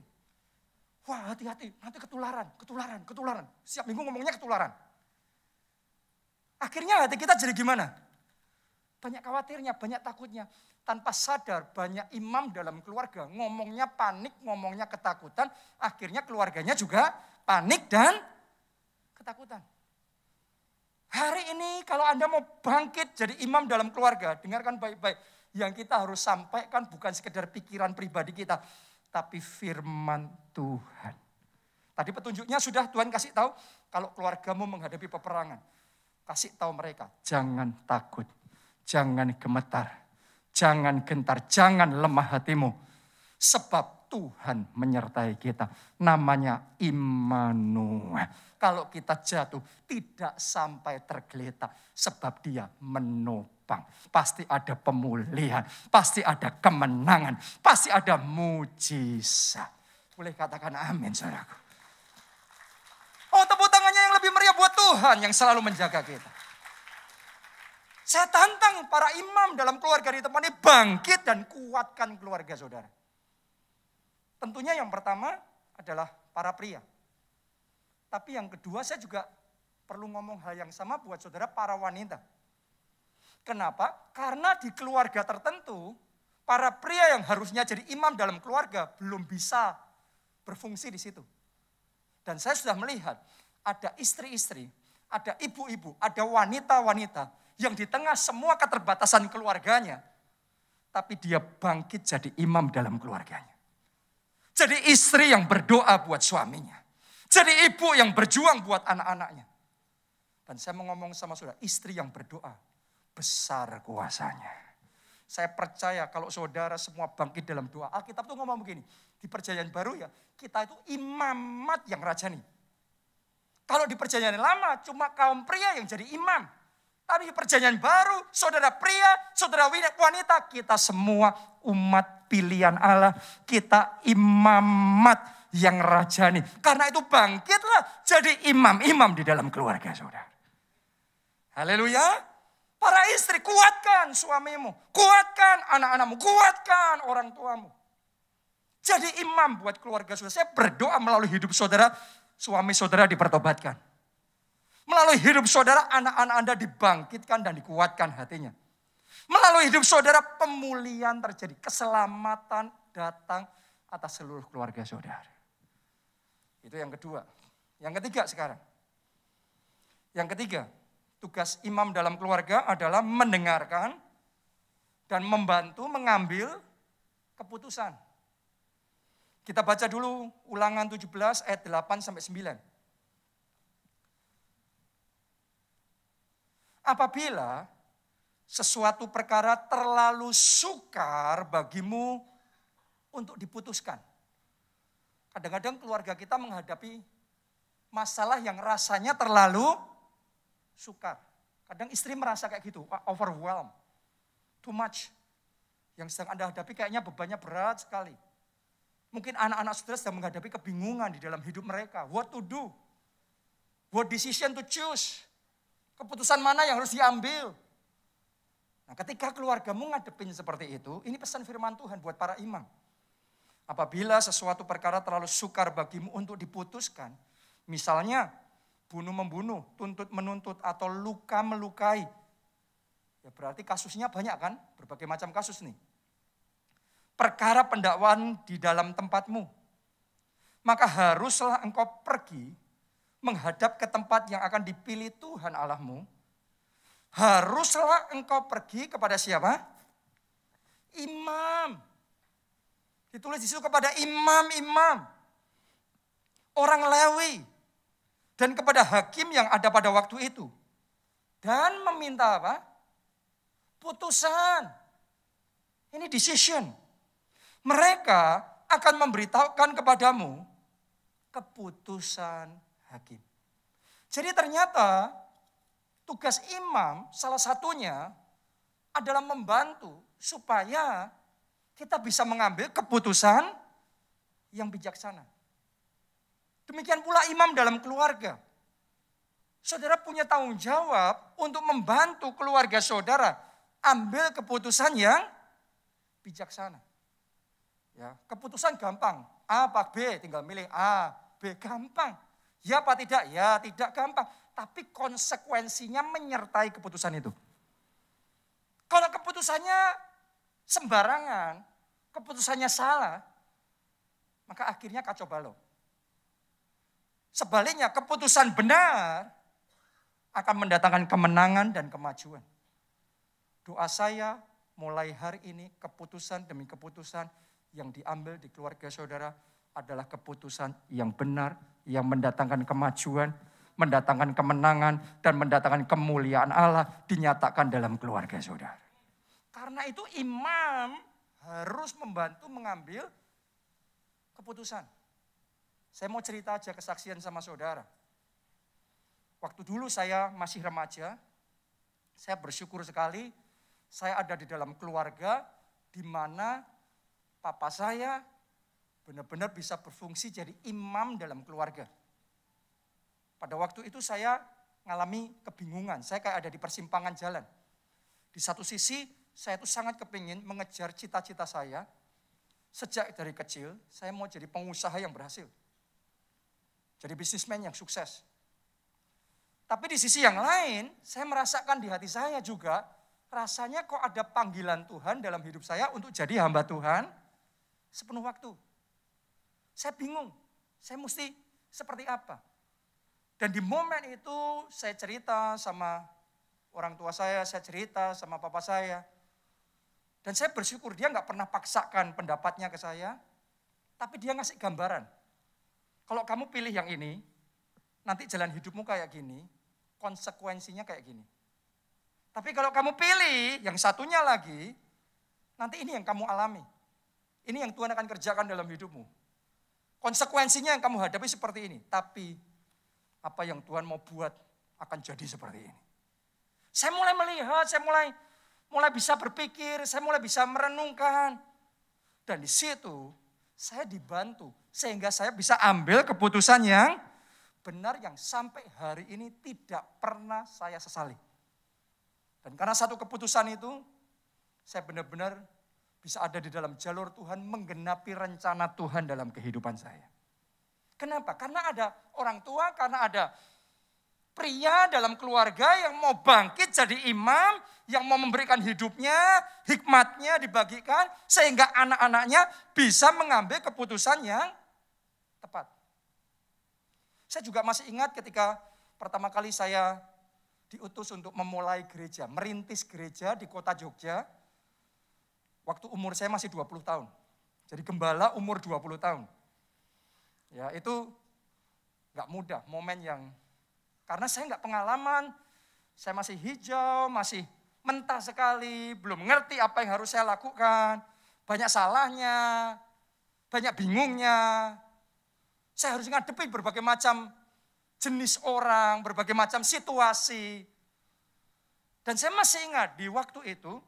Wah hati-hati, nanti ketularan. Setiap minggu ngomongnya ketularan. Akhirnya hati kita jadi gimana? Banyak khawatirnya, banyak takutnya. Tanpa sadar banyak imam dalam keluarga. Ngomongnya panik, ngomongnya ketakutan. Akhirnya keluarganya juga panik dan ketakutan. Hari ini kalau Anda mau bangkit jadi imam dalam keluarga. Dengarkan baik-baik. Yang kita harus sampaikan bukan sekedar pikiran pribadi kita. Tapi firman Tuhan. Tadi petunjuknya sudah Tuhan kasih tahu. Kalau keluargamu menghadapi peperangan. Kasih tahu mereka, jangan takut, jangan gemetar, jangan gentar, jangan lemah hatimu. Sebab Tuhan menyertai kita. Namanya Immanuel. Kalau kita jatuh, tidak sampai tergeletak. Sebab dia menopang. Pasti ada pemulihan, pasti ada kemenangan, pasti ada mujizat. Boleh katakan amin, saudaraku. Oh, tepuk tangannya yang lebih meriah buat Tuhan yang selalu menjaga kita. Saya tantang para imam dalam keluarga di tempat ini bangkit dan kuatkan keluarga saudara. Tentunya yang pertama adalah para pria. Tapi yang kedua saya juga perlu ngomong hal yang sama buat saudara para wanita. Kenapa? Karena di keluarga tertentu, para pria yang harusnya jadi imam dalam keluarga belum bisa berfungsi di situ. Dan saya sudah melihat ada istri-istri, ada ibu-ibu, ada wanita-wanita yang di tengah semua keterbatasan keluarganya, tapi dia bangkit jadi imam dalam keluarganya. Jadi istri yang berdoa buat suaminya. Jadi ibu yang berjuang buat anak-anaknya. Dan saya mau ngomong sama saudara, istri yang berdoa, besar kuasanya. Saya percaya kalau saudara semua bangkit dalam doa. Alkitab tuh ngomong begini, di perjanjian baru ya, kita itu imamat yang rajani. Kalau di perjanjian lama cuma kaum pria yang jadi imam. Tapi di perjanjian baru, saudara pria, saudara wanita, kita semua umat pilihan Allah. Kita imamat yang rajani. Karena itu bangkitlah jadi imam-imam di dalam keluarga saudara. Haleluya. Para istri, kuatkan suamimu, kuatkan anak-anakmu, kuatkan orang tuamu. Jadi imam buat keluarga saudara. Saya berdoa melalui hidup saudara, suami saudara dipertobatkan. Melalui hidup saudara, anak-anak Anda dibangkitkan dan dikuatkan hatinya. Melalui hidup saudara, pemulihan terjadi. Keselamatan datang atas seluruh keluarga saudara. Itu yang kedua. Yang ketiga sekarang. Yang ketiga, tugas imam dalam keluarga adalah mendengarkan dan membantu mengambil keputusan. Kita baca dulu Ulangan 17 ayat 8-9. Apabila sesuatu perkara terlalu sukar bagimu untuk diputuskan. Kadang-kadang keluarga kita menghadapi masalah yang rasanya terlalu sukar. Kadang istri merasa kayak gitu, overwhelmed, too much. Yang sedang Anda hadapi kayaknya bebannya berat sekali. Mungkin anak-anak saudara sedang menghadapi kebingungan di dalam hidup mereka. What to do? What decision to choose? Keputusan mana yang harus diambil? Nah, ketika keluargamu ngadepin seperti itu, ini pesan firman Tuhan buat para imam. Apabila sesuatu perkara terlalu sukar bagimu untuk diputuskan, misalnya bunuh-membunuh, tuntut-menuntut, atau luka-melukai. Ya berarti kasusnya banyak kan? Berbagai macam kasus nih. Perkara pendakwaan di dalam tempatmu. Maka haruslah engkau pergi menghadap ke tempat yang akan dipilih Tuhan Allahmu. Haruslah engkau pergi kepada siapa? Imam. Ditulis di situ kepada imam-imam. Orang Lewi. Dan kepada hakim yang ada pada waktu itu. Dan meminta apa? Putusan. Ini decision. Mereka akan memberitahukan kepadamu keputusan hakim. Jadi ternyata tugas imam salah satunya adalah membantu supaya kita bisa mengambil keputusan yang bijaksana. Demikian pula imam dalam keluarga. Saudara punya tanggung jawab untuk membantu keluarga saudara ambil keputusan yang bijaksana. Ya, keputusan gampang. A apa B, tinggal milih A, B gampang. Ya apa tidak? Ya tidak gampang. Tapi konsekuensinya menyertai keputusan itu. Kalau keputusannya sembarangan, keputusannya salah, maka akhirnya kacau balau. Sebaliknya keputusan benar akan mendatangkan kemenangan dan kemajuan. Doa saya mulai hari ini keputusan demi keputusan yang diambil di keluarga saudara adalah keputusan yang benar, yang mendatangkan kemajuan, mendatangkan kemenangan, dan mendatangkan kemuliaan Allah dinyatakan dalam keluarga saudara. Karena itu imam harus membantu mengambil keputusan. Saya mau cerita aja kesaksian sama saudara. Waktu dulu saya masih remaja, saya bersyukur sekali saya ada di dalam keluarga di mana papa saya benar-benar bisa berfungsi jadi imam dalam keluarga. Pada waktu itu saya mengalami kebingungan, saya kayak ada di persimpangan jalan. Di satu sisi saya itu sangat kepingin mengejar cita-cita saya. Sejak dari kecil saya mau jadi pengusaha yang berhasil. Jadi bisnismen yang sukses. Tapi di sisi yang lain, saya merasakan di hati saya juga, rasanya kok ada panggilan Tuhan dalam hidup saya untuk jadi hamba Tuhan sepenuh waktu. Saya bingung, saya mesti seperti apa. Dan di momen itu saya cerita sama orang tua saya cerita sama papa saya. Dan saya bersyukur dia nggak pernah paksakan pendapatnya ke saya, tapi dia ngasih gambaran. Kalau kamu pilih yang ini, nanti jalan hidupmu kayak gini, konsekuensinya kayak gini. Tapi kalau kamu pilih yang satunya lagi, nanti ini yang kamu alami. Ini yang Tuhan akan kerjakan dalam hidupmu. Konsekuensinya yang kamu hadapi seperti ini. Tapi apa yang Tuhan mau buat akan jadi seperti ini. Saya mulai melihat, saya mulai bisa berpikir, saya mulai bisa merenungkan. Dan di situ saya dibantu sehingga saya bisa ambil keputusan yang benar yang sampai hari ini tidak pernah saya sesali. Dan karena satu keputusan itu, saya benar-benar bisa ada di dalam jalur Tuhan, menggenapi rencana Tuhan dalam kehidupan saya. Kenapa? Karena ada orang tua, karena ada pria dalam keluarga yang mau bangkit jadi imam, yang mau memberikan hidupnya, hikmatnya dibagikan, sehingga anak-anaknya bisa mengambil keputusan yang tepat. Saya juga masih ingat ketika pertama kali saya diutus untuk memulai gereja, merintis gereja di kota Jogja. Waktu umur saya masih 20 tahun. Jadi gembala umur 20 tahun. Ya itu gak mudah, momen yang, karena saya gak pengalaman, saya masih hijau, masih mentah sekali, belum ngerti apa yang harus saya lakukan. Banyak salahnya, banyak bingungnya. Saya harus ngadepi berbagai macam jenis orang, berbagai macam situasi. Dan saya masih ingat di waktu itu,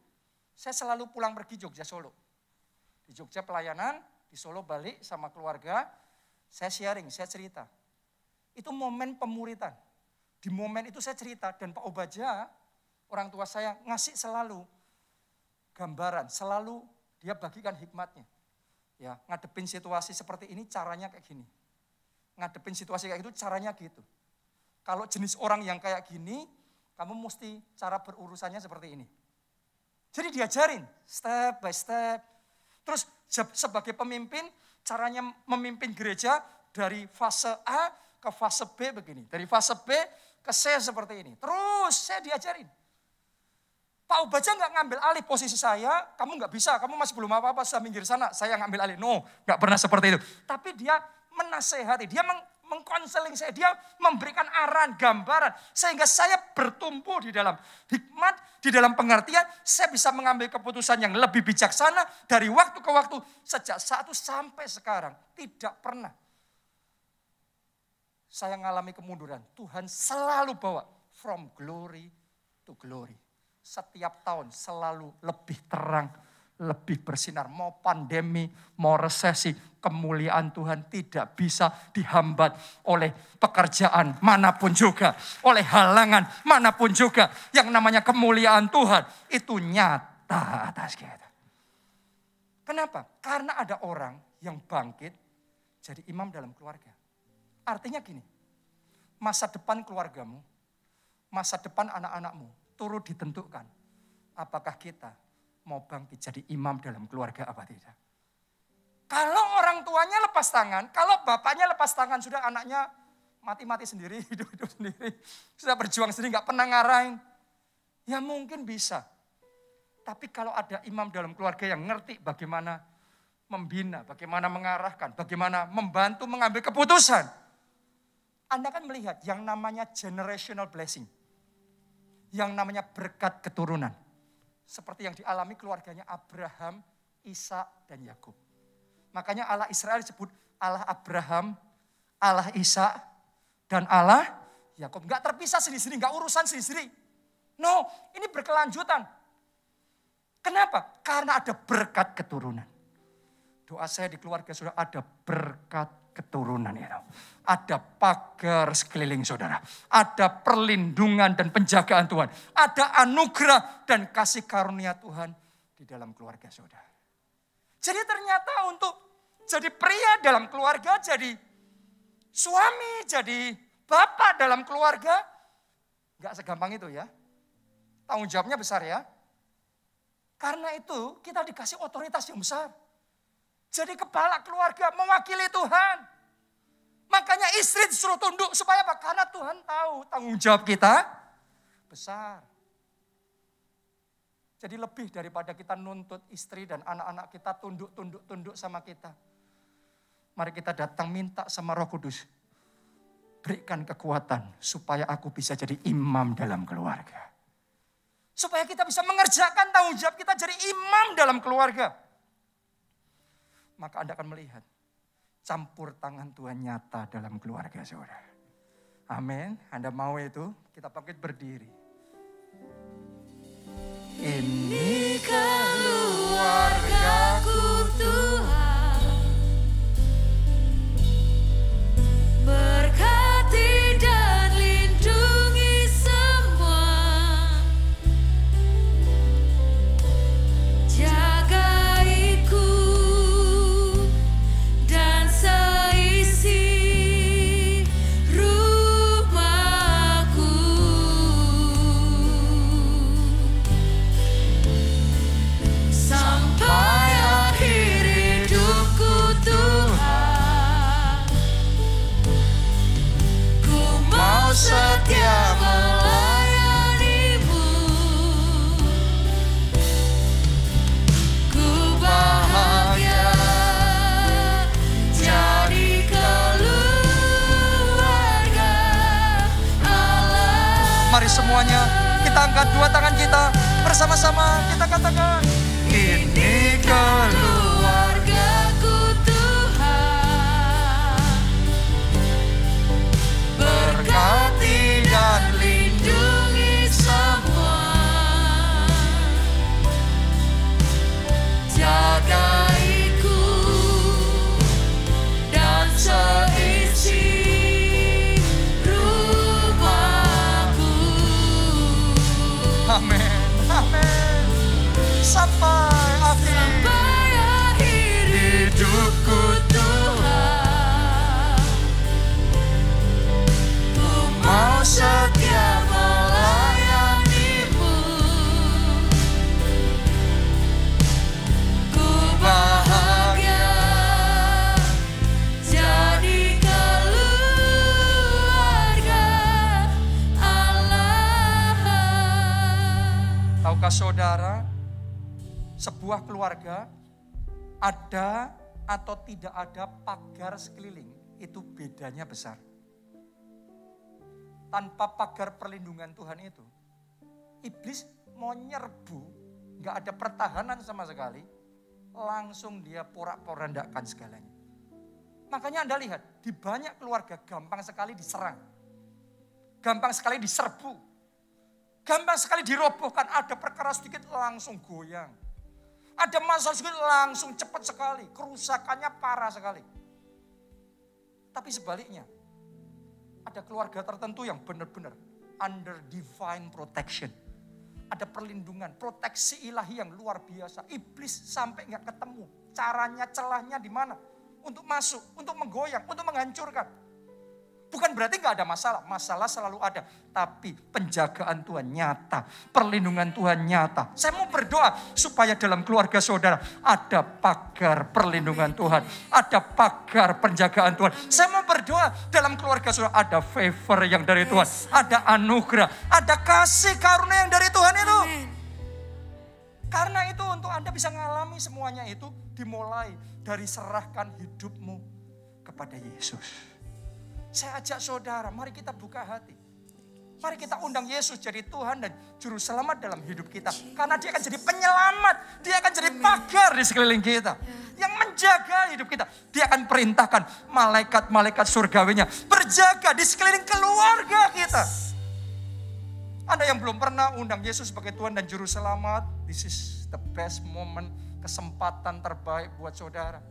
saya selalu pulang pergi Jogja Solo. Di Jogja pelayanan, di Solo balik sama keluarga, saya sharing, saya cerita. Itu momen pemuritan. Di momen itu saya cerita dan Pak Obaja, orang tua saya ngasih selalu gambaran, selalu dia bagikan hikmatnya. Ya, ngadepin situasi seperti ini caranya kayak gini. Ngadepin situasi kayak gitu caranya gitu. Kalau jenis orang yang kayak gini, kamu mesti cara berurusannya seperti ini. Jadi diajarin step by step. Terus sebagai pemimpin, caranya memimpin gereja dari fase A ke fase B begini. Dari fase B ke C seperti ini. Terus saya diajarin. Pak Ubaja nggak ngambil alih posisi saya, kamu nggak bisa, kamu masih belum apa-apa, sudah minggir sana, saya ngambil alih. No, nggak pernah seperti itu. Tapi dia menasehati, dia mengkonseling saya, dia memberikan arahan, gambaran, sehingga saya bertumbuh di dalam hikmat, di dalam pengertian, saya bisa mengambil keputusan yang lebih bijaksana dari waktu ke waktu, sejak saat itu sampai sekarang. Tidak pernah saya mengalami kemunduran. Tuhan selalu bawa from glory to glory. Setiap tahun selalu lebih terang, lebih bersinar. Mau pandemi, mau resesi, kemuliaan Tuhan tidak bisa dihambat oleh pekerjaan manapun juga. Oleh halangan manapun juga. Yang namanya kemuliaan Tuhan itu nyata atas kita. Kenapa? Karena ada orang yang bangkit jadi imam dalam keluarga. Artinya gini, masa depan keluargamu, masa depan anak-anakmu, turut ditentukan apakah kita mau bangkit jadi imam dalam keluarga apa tidak. Kalau orang tuanya lepas tangan, kalau bapaknya lepas tangan, sudah anaknya mati-mati sendiri, hidup-hidup sendiri, sudah berjuang sendiri, gak pernah ngarahin, ya mungkin bisa. Tapi kalau ada imam dalam keluarga yang ngerti bagaimana membina, bagaimana mengarahkan, bagaimana membantu mengambil keputusan, Anda kan melihat yang namanya generational blessing. Yang namanya berkat keturunan. Seperti yang dialami keluarganya Abraham, Ishak, dan Yakub. Makanya Allah Israel disebut Allah Abraham, Allah Ishak, dan Allah Yakub. Enggak terpisah sendiri-sendiri, enggak urusan sendiri-sendiri. No, ini berkelanjutan. Kenapa? Karena ada berkat keturunan. Doa saya di keluarga sudah ada berkat keturunan itu. Ada pagar sekeliling saudara. Ada perlindungan dan penjagaan Tuhan. Ada anugerah dan kasih karunia Tuhan di dalam keluarga saudara. Jadi ternyata untuk jadi pria dalam keluarga, jadi suami, jadi bapak dalam keluarga, gak segampang itu ya. Tanggung jawabnya besar ya. Karena itu kita dikasih otoritas yang besar. Jadi kepala keluarga mewakili Tuhan. Makanya istri disuruh tunduk supaya apa? Karena Tuhan tahu tanggung jawab kita besar. Jadi lebih daripada kita nuntut istri dan anak-anak kita tunduk sama kita. Mari kita datang minta sama Roh Kudus. Berikan kekuatan supaya aku bisa jadi imam dalam keluarga. Supaya kita bisa mengerjakan tanggung jawab kita jadi imam dalam keluarga. Maka Anda akan melihat campur tangan Tuhan nyata dalam keluarga saudara. Amin. Anda mau itu? Kita bangkit berdiri. Ini keluargaku Tuhan, berkati dan lindungi semua, jagaiku dan seisi rumahku, sampai akhir hidupku Tuhan. Ku mau setia melayanimu, ku bahagia jadi keluarga Allah. Mari semuanya kita angkat dua tangan kita bersama-sama kita katakan. Ini Keluargaku Tuhan, berkati dan lindungi semua, jagaiku dan seisi rumahku. Amin. Amin. Sampai akhir. Sampai Tahukah saudara, sebuah keluarga ada atau tidak ada pagar sekeliling, itu bedanya besar. Tanpa pagar perlindungan Tuhan itu, iblis mau nyerbu, gak ada pertahanan sama sekali, langsung dia porak-porandakan segalanya. Makanya Anda lihat, di banyak keluarga gampang sekali diserang, gampang sekali diserbu, gampang sekali dirobohkan. Ada perkara sedikit langsung goyang, ada masalah sedikit langsung cepat sekali, kerusakannya parah sekali. Tapi sebaliknya, ada keluarga tertentu yang benar-benar under divine protection. Ada perlindungan, proteksi ilahi yang luar biasa. Iblis sampai nggak ketemu caranya, celahnya di mana untuk masuk, untuk menggoyang, untuk menghancurkan. Bukan berarti nggak ada masalah, masalah selalu ada. Tapi penjagaan Tuhan nyata, perlindungan Tuhan nyata. Saya mau berdoa supaya dalam keluarga saudara ada pagar perlindungan Tuhan, ada pagar penjagaan Tuhan. Saya mau berdoa dalam keluarga saudara ada favor yang dari Tuhan, ada anugerah, ada kasih karunia yang dari Tuhan itu. Karena itu untuk Anda bisa mengalami semuanya itu dimulai dari serahkan hidupmu kepada Yesus. Saya ajak saudara, mari kita buka hati. Mari kita undang Yesus jadi Tuhan dan Juru Selamat dalam hidup kita. Karena dia akan jadi penyelamat, dia akan jadi pagar di sekeliling kita. Yang menjaga hidup kita. Dia akan perintahkan malaikat-malaikat surgawinya berjaga di sekeliling keluarga kita. Anda yang belum pernah undang Yesus sebagai Tuhan dan Juru Selamat, this is the best moment, kesempatan terbaik buat saudara.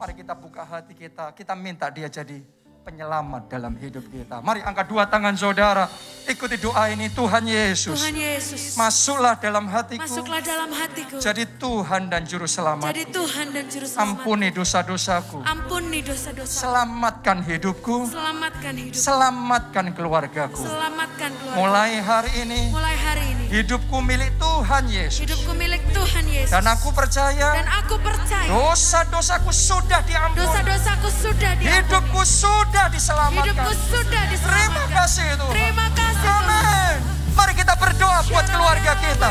Mari kita buka hati kita minta dia jadi penyelamat dalam hidup kita. Mari angkat dua tangan saudara, ikuti doa ini. Tuhan Yesus, Tuhan Yesus, masuklah dalam hatiku, masuklah dalam hatiku, jadi Tuhan dan Juru Selamat. jadi Tuhan dan Juru Selamat. Ampuni dosa-dosaku, Ampuni dosa-dosa, selamatkan hidupku, selamatkan hidup, selamatkan keluargaku. selamatkan keluarga. Mulai hari ini, hidupku milik Tuhan Yesus. Hidupku milik Tuhan Yesus. Dan aku percaya, dosa-dosaku sudah diampuni. Dosa-dosaku sudah diampuni. Hidupku sudah diselamatkan. Hidupku sudah diselamatkan. Terima kasih Tuhan. Terima kasih Tuhan. Amin. Mari kita berdoa buat keluarga kita.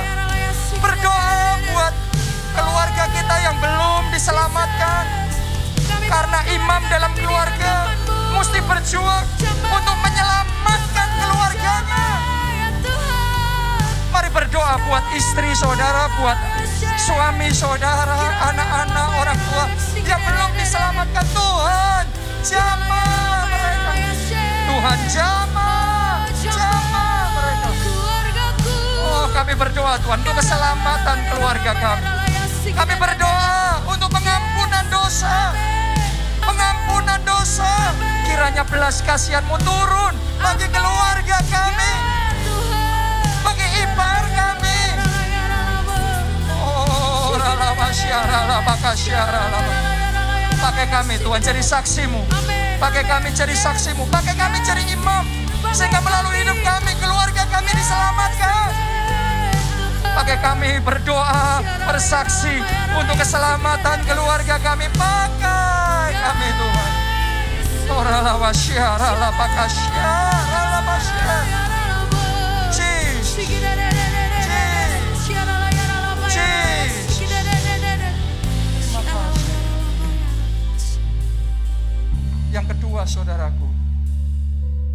Berdoa buat keluarga kita yang belum diselamatkan. Karena imam dalam keluarga mesti berjuang untuk menyelamatkan keluarganya. Mari berdoa buat istri saudara, buat suami saudara, anak-anak, orang tua yang belum diselamatkan. Tuhan, jamah mereka. Tuhan, jamah mereka. Oh, kami berdoa Tuhan untuk keselamatan keluarga kami. Kami berdoa untuk pengampunan dosa. Pengampunan dosa. Kiranya belas kasihan-Mu turun bagi keluarga kami, bagi ipar kami. Oh, pakai kami Tuhan jadi saksi-Mu. Pakai kami jadi saksi-Mu. Pakai kami jadi imam. Sehingga melalui hidup kami, keluarga kami diselamatkan. Pakai kami berdoa, bersaksi untuk keselamatan keluarga kami. Pakai kami Tuhan. Yang kedua saudaraku,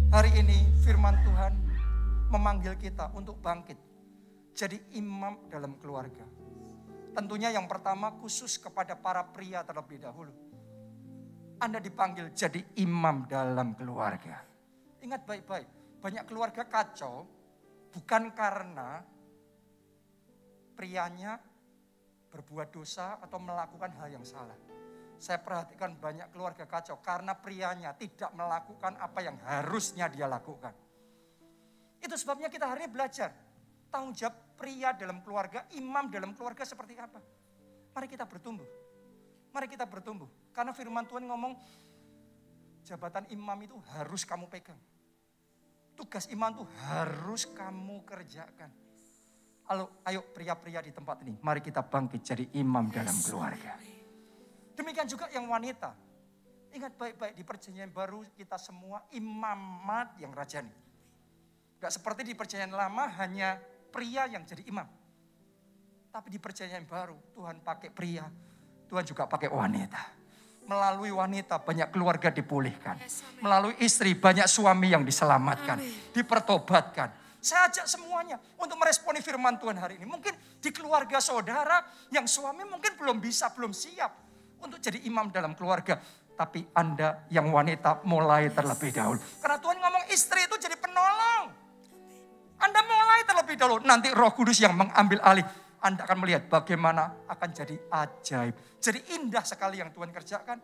hari ini firman Tuhan memanggil kita untuk bangkit jadi imam dalam keluarga. Tentunya yang pertama khusus kepada para pria terlebih dahulu. Anda dipanggil jadi imam dalam keluarga. Ingat baik-baik, banyak keluarga kacau bukan karena prianya berbuat dosa atau melakukan hal yang salah. Saya perhatikan banyak keluarga kacau karena prianya tidak melakukan apa yang harusnya dia lakukan. Itu sebabnya kita hari ini belajar tanggung jawab pria dalam keluarga, imam dalam keluarga seperti apa. Mari kita bertumbuh. Mari kita bertumbuh. Karena firman Tuhan ngomong jabatan imam itu harus kamu pegang. Tugas imam itu harus kamu kerjakan. Ayo pria-pria di tempat ini, mari kita bangkit jadi imam dalam keluarga. Demikian juga yang wanita. Ingat baik-baik di perjanjian baru kita semua imamat yang rajani. Gak seperti di perjanjian lama hanya pria yang jadi imam. Tapi di perjanjian baru Tuhan pakai pria, Tuhan juga pakai wanita. Melalui wanita banyak keluarga dipulihkan. Melalui istri banyak suami yang diselamatkan, dipertobatkan. Saya ajak semuanya untuk meresponi firman Tuhan hari ini. Mungkin di keluarga saudara yang suami mungkin belum siap untuk jadi imam dalam keluarga. Tapi Anda yang wanita mulai terlebih dahulu. Karena Tuhan ngomong istri itu jadi penolong. Anda mulai terlebih dahulu. Nanti Roh Kudus yang mengambil alih. Anda akan melihat bagaimana akan jadi ajaib. Jadi indah sekali yang Tuhan kerjakan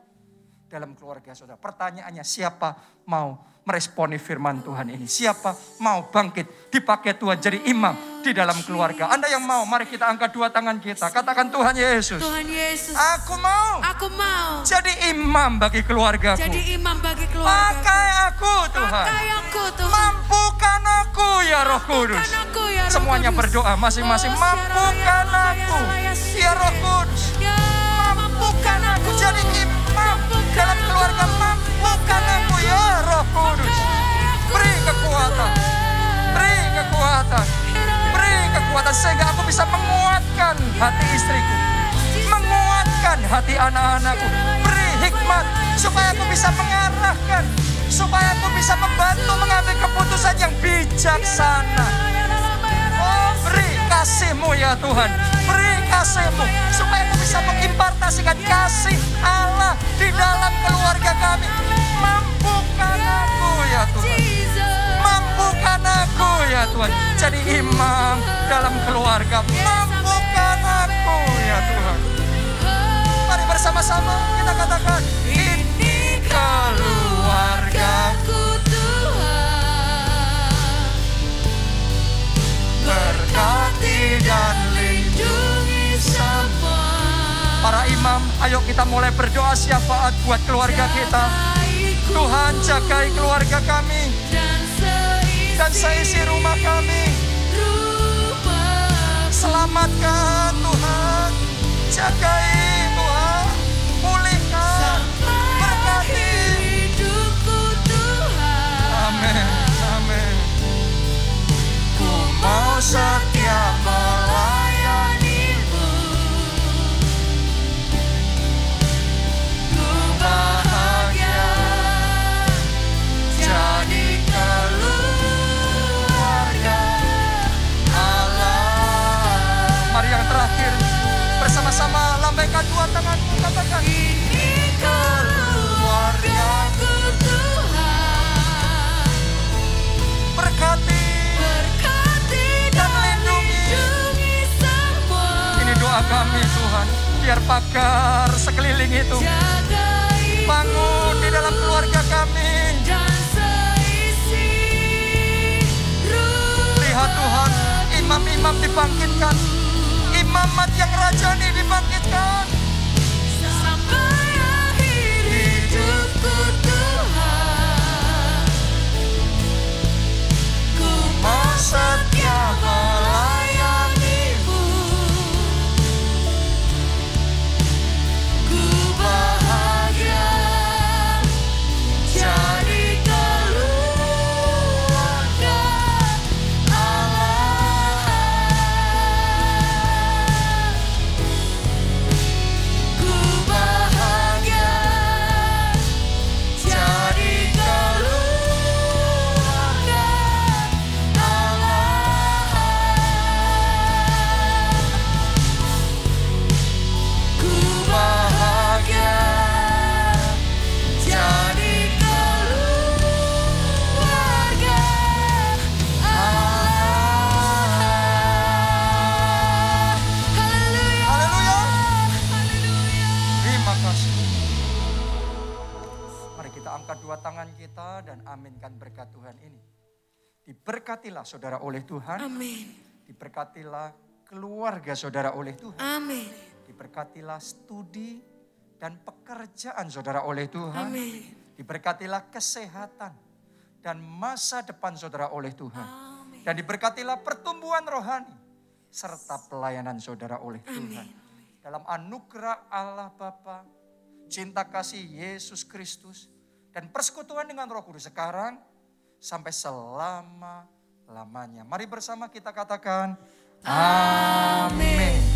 dalam keluarga saudara. Pertanyaannya, siapa mau meresponi firman Tuhan ini? Siapa mau bangkit dipakai Tuhan jadi imam di dalam keluarga? Anda yang mau, mari kita angkat dua tangan kita. Katakan, Tuhan Yesus. Tuhan Yesus. Aku mau. Aku mau. Jadi imam bagi keluargaku. Jadi imam bagi keluarga. Pakai aku Tuhan. Pakai aku Tuhan. Mampukan aku ya Roh Kudus. Mampukan aku ya Roh Semuanya Kudus. berdoa masing-masing. Mampukan aku ya Roh Kudus. Mampukan aku jadi imam dalam keluarga. Mampukan aku ya Roh Kudus. Beri kekuatan. Beri kekuatan. Beri kekuatan sehingga aku bisa menguatkan hati istriku. Menguatkan hati anak-anakku. Beri hikmat supaya aku bisa mengarahkan. Supaya aku bisa membantu mengambil keputusan yang bijaksana. Oh, beri kasih-Mu ya Tuhan. Beri kasih-Mu supaya aku bisa mengimpartasikan kasih Allah di dalam keluarga kami. Mampukan aku ya Tuhan. Mampukan aku ya Tuhan. Jadi imam dalam keluarga. Mampukan aku ya Tuhan. Mari bersama-sama kita katakan, ini keluargaku Tuhan. Berkati dan lindungi semua. Para imam, ayo kita mulai berdoa syafaat buat keluarga kita. Tuhan jagai keluarga kami dan seisi rumah kami. Selamatkan Tuhan, jagai Tuhan, pulihkan, berkati hidupku Tuhan. Amin, amin. Ku mau setia melayani-Mu. Ku bahagia jadi keluarga Allah. Mari yang terakhir bersama-sama lambaikan dua tanganmu, katakan, ini keluargaku Tuhan. Berkati dan lindungi semua. Ini doa kami Tuhan, biar pagar sekeliling itu bangun di dalam keluarga kami. Lihat Tuhan, imam-imam dibangkitkan, imamat yang rajani dibangkitkan. Sampai akhir hidupku Tuhan, ku mau setia melayani-Mu. Ku bahagia jadi keluarga Allah. Ku bahagia jadi keluarga Allah. Ku bahagia jadi keluarga Allah. Haleluya. Terima kasih. Mari kita angkat dua tangan kita dan aminkan berkat Tuhan ini. Diberkatilah saudara oleh Tuhan. Amin. Diberkatilah keluarga saudara oleh Tuhan. Amin. Diberkatilah studi dan pekerjaan saudara oleh Tuhan. Amin. Diberkatilah kesehatan dan masa depan saudara oleh Tuhan. Amin. Dan diberkatilah pertumbuhan rohani serta pelayanan saudara oleh Tuhan. Dalam anugerah Allah Bapa, cinta kasih Yesus Kristus, dan persekutuan dengan Roh Kudus sekarang sampai selama lamanya. Mari bersama kita katakan amin.